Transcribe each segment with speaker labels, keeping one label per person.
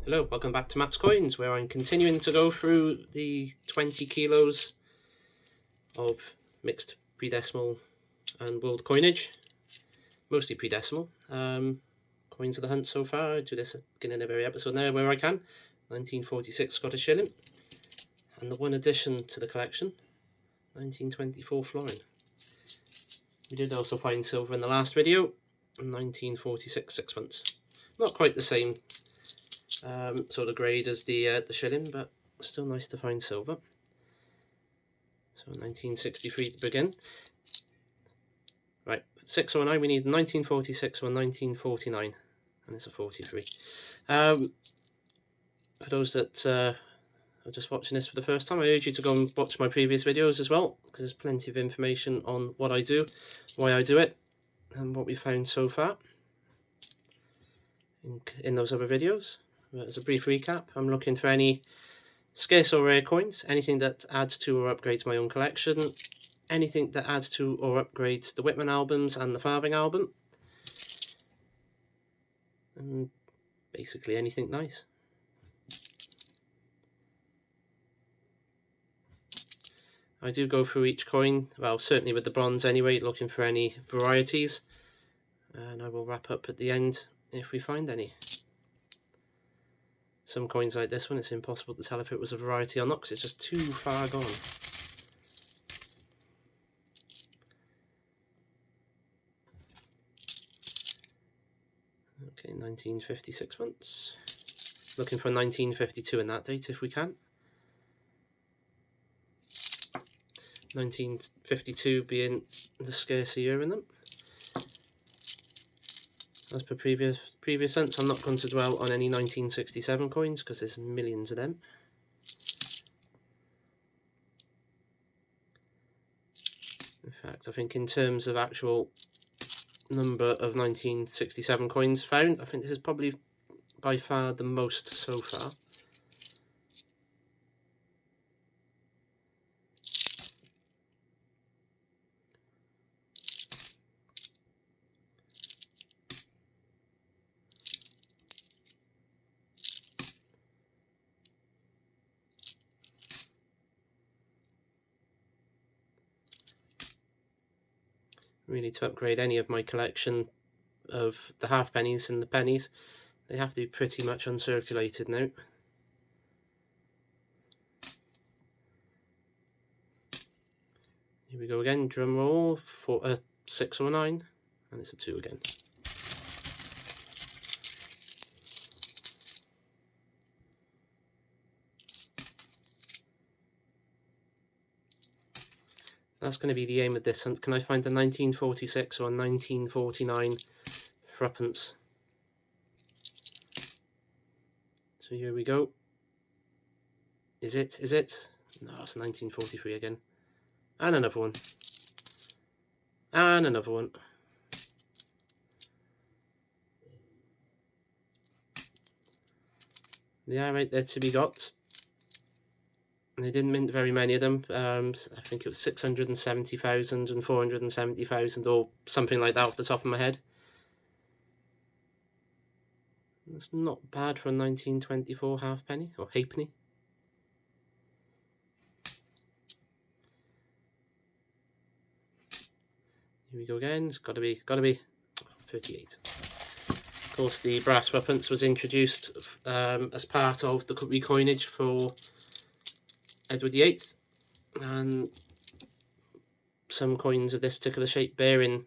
Speaker 1: Hello, welcome back to Matt's Coins, where I'm continuing to go through the 20 kilos of mixed pre-decimal and world coinage, mostly pre-decimal. Coins of the hunt so far. I do this at the beginning of every episode now where I can. 1946 Scottish shilling, and the one addition to the collection, 1924 florin. We did also find silver in the last video, 1946 sixpence. Not quite the same sort of grade as the shilling, but still nice to find silver. So 1963 to begin. Right, 609 we need 1946 or 1949, and it's a 43. For those that are just watching this for the first time, I urge you to go and watch my previous videos as well, because there's plenty of information on what I do, why I do it, and what we found so far in those other videos. As a brief recap, I'm looking for any scarce or rare coins, anything that adds to or upgrades my own collection, anything that adds to or upgrades the Whitman albums and the Farthing album, and basically anything nice. I do go through each coin, well, certainly with the bronze anyway, looking for any varieties, and I will wrap up at the end if we find any. Some coins like this one, it's impossible to tell if it was a variety or not because it's just too far gone. Okay, 1956 once. Looking for 1952 in that date if we can. 1952 being the scarcer year in them. As per previous sense, I'm not going to dwell on any 1967 coins because there's millions of them. In fact, I think in terms of actual number of 1967 coins found, I think this is probably by far the most so far. Really, to upgrade any of my collection of the halfpennies and the pennies, they have to be pretty much uncirculated now. Here we go again, drum roll for a 609, and it's a 2 again. That's going to be the aim of this hunt. Can I find a 1946 or a 1949 threepence? So here we go. Is it? Is it? No, it's 1943 again. And another one. And another one. Yeah, right there to be got. They didn't mint very many of them. I think it was 670,000 and 470,000 or something like that off the top of my head. That's not bad for a 1924 halfpenny or halfpenny. Here we go again. It's got to be 38. Of course, the brass weapons was introduced as part of the recoinage for Edward VIII, and some coins of this particular shape bearing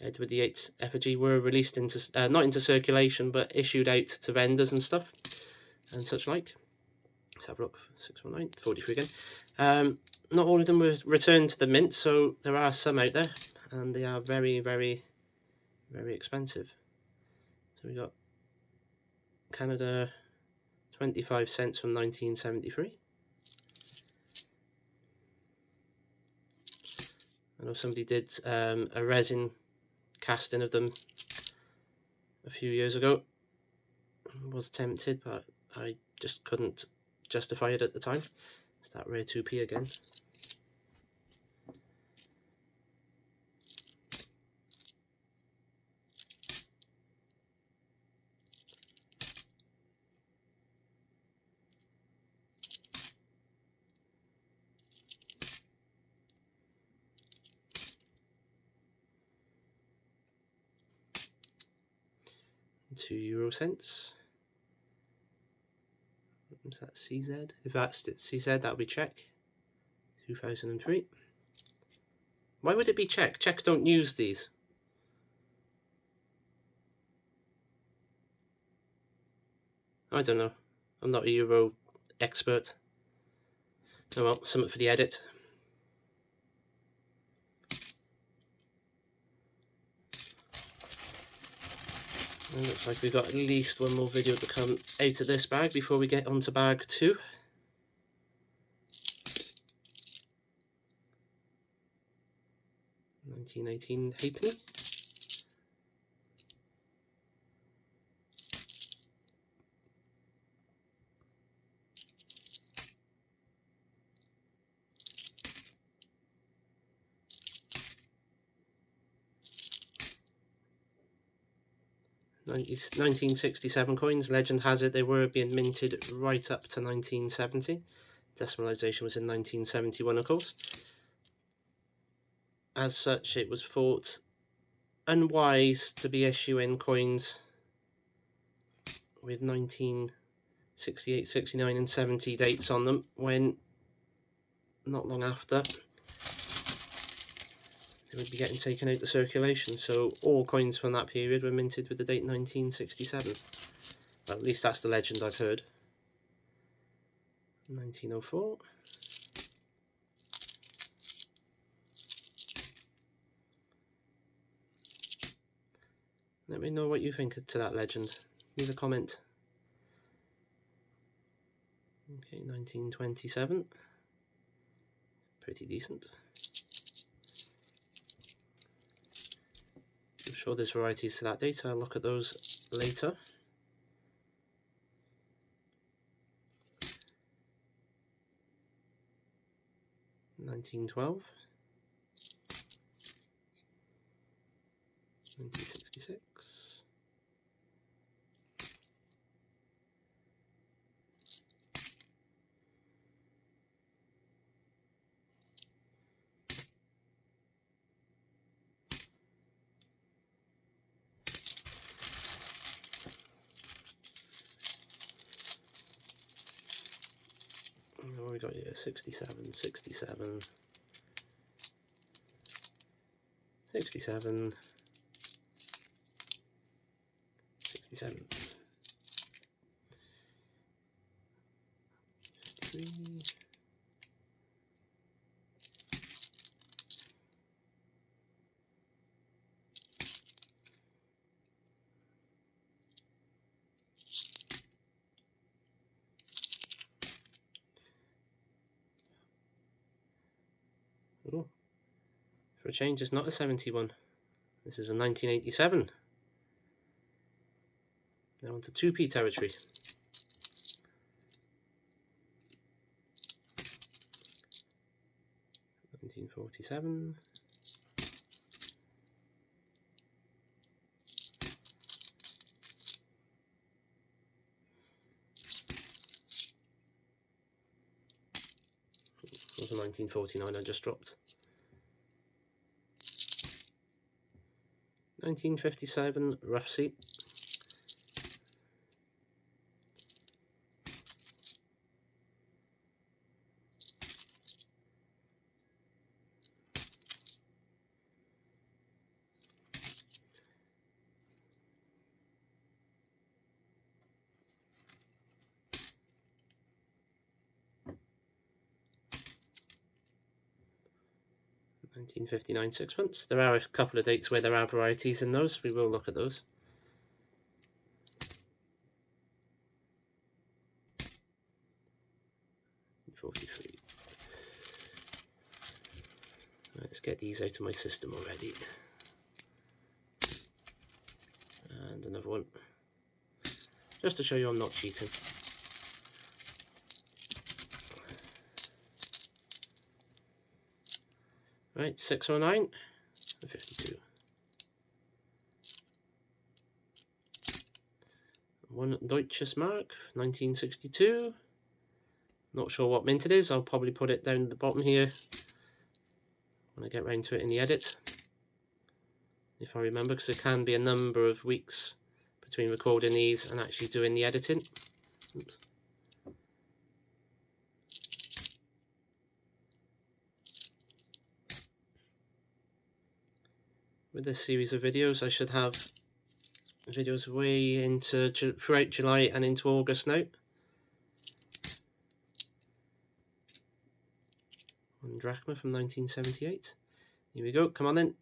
Speaker 1: Edward VIII's effigy were released into not into circulation but issued out to vendors and stuff and such like. Let's have a look. 619, 43 again. Not all of them were returned to the mint, so there are some out there, and they are very, very, very expensive. So we got Canada 25 cents from 1973. I know somebody did a resin casting of them a few years ago. I was tempted, but I just couldn't justify it at the time. It's that rare 2p again. €2 cents. Is that CZ? If that's CZ, that'll be Czech. 2003. Why would it be Czech? Czech don't use these. I don't know. I'm not a Euro expert. Oh well, something for the edit. And looks like we've got at least one more video to come out of this bag before we get on to bag 2. $19.18 halfpenny. $1967 coins. Legend has it they were being minted right up to 1970. Decimalisation was in 1971, of course. As such, it was thought unwise to be issuing coins with 1968, 69 and 70 dates on them, when not long after they would be getting taken out of circulation. So all coins from that period were minted with the date 1967. Well, at least that's the legend I've heard. 1904. Let me know what you think to that legend. Leave a comment. Okay, 1927. Pretty decent. I'm sure there's varieties to that date. I'll look at those later. $1912. 1966. What we got here? 67, 67, 67, 67, 53. Oh, for a change, it's not a 71. This is a 1987. Now onto 2p territory. $1947. It was a 1949 I just dropped. 1957 rough sea. $1959 sixpence. There are a couple of dates where there are varieties in those. We will look at those. $43. Let's get these out of my system already. And another one. Just to show you I'm not cheating. Right, 609 and 52. One Deutsches Mark, 1962. Not sure what mint it is. I'll probably put it down at the bottom here when I get round to it in the edit, if I remember, because there can be a number of weeks between recording these and actually doing the editing. Oops. With this series of videos, I should have videos way into throughout July and into August now. One drachma from 1978. Here we go, come on then.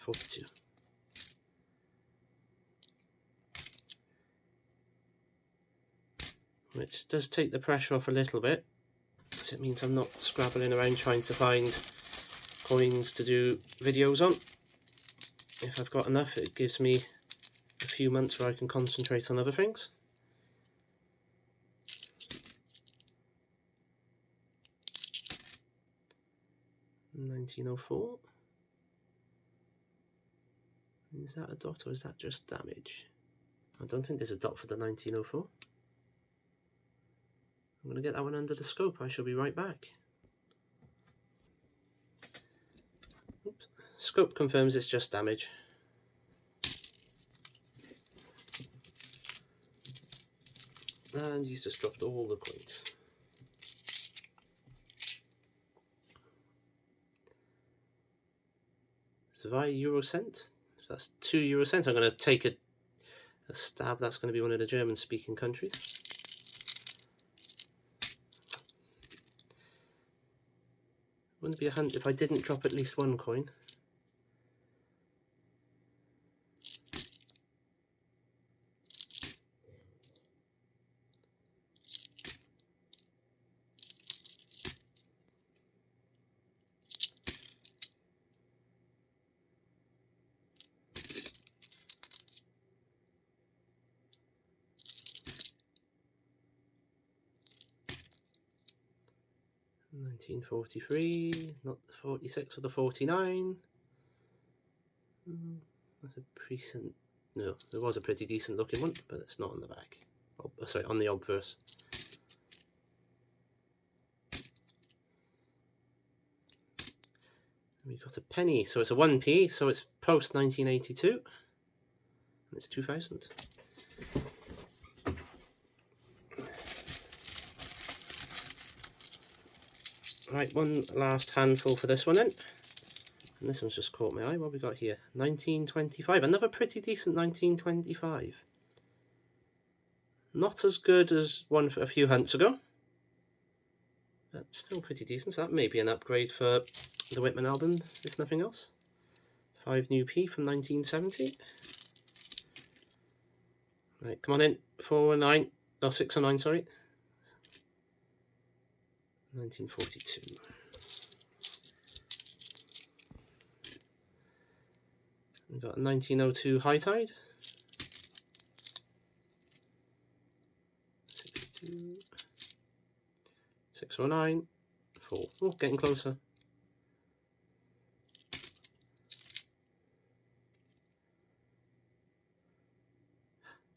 Speaker 1: 42. Which does take the pressure off a little bit, because it means I'm not scrabbling around trying to find coins to do videos on. If I've got enough, it gives me a few months where I can concentrate on other things. $1904. Is that a dot or is that just damage? I don't think there's a dot for the 1904. I'm going to get that one under the scope. I shall be right back. Oops. Scope confirms it's just damage. And he's just dropped all the coins. Zwei Eurocent. So that's 2 euro cents. I'm going to take a stab. That's going to be one of the German speaking countries. Wouldn't be a hunt if I didn't drop at least one coin. $1943, not the 46 or the 49. That's a decent. No, there was a pretty decent looking one, but it's not on the back. Oh, sorry, on the obverse. We got a penny, so it's a 1p, so it's post 1982, and it's 2000. Right, one last handful for this one then. And this one's just caught my eye. What have we got here? 1925. Another pretty decent 1925. Not as good as one a few hunts ago, but still pretty decent. So that may be an upgrade for the Whitman album, if nothing else. 5 new P from 1970. Right, come on in. 409. Oh, 609, sorry. 1942. We've got a 1902 High Tide. 62. 609. 4. Oh, getting closer.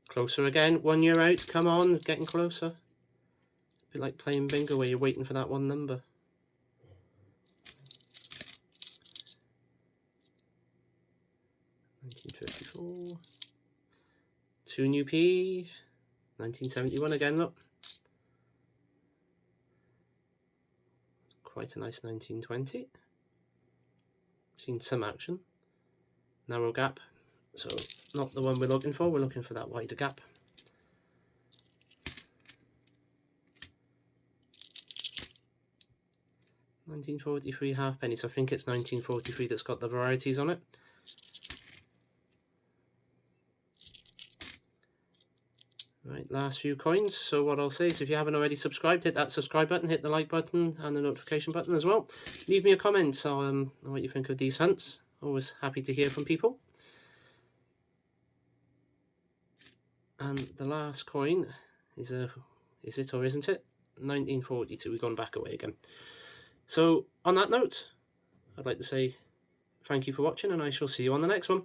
Speaker 1: Closer again. 1 year out. Come on, getting closer. A bit like playing bingo where you're waiting for that one number. $1954. 2 new P. 1971 again, look. Quite a nice 1920. Seen some action. Narrow gap. So not the one we're looking for. We're looking for that wider gap. $1943 halfpenny. So I think it's 1943 that's got the varieties on it. Right, last few coins. So what I'll say is if you haven't already subscribed, hit that subscribe button, hit the like button and the notification button as well. Leave me a comment on what you think of these hunts. Always happy to hear from people. And the last coin is it or isn't it? 1942. We've gone back away again. So on that note, I'd like to say thank you for watching and I shall see you on the next one.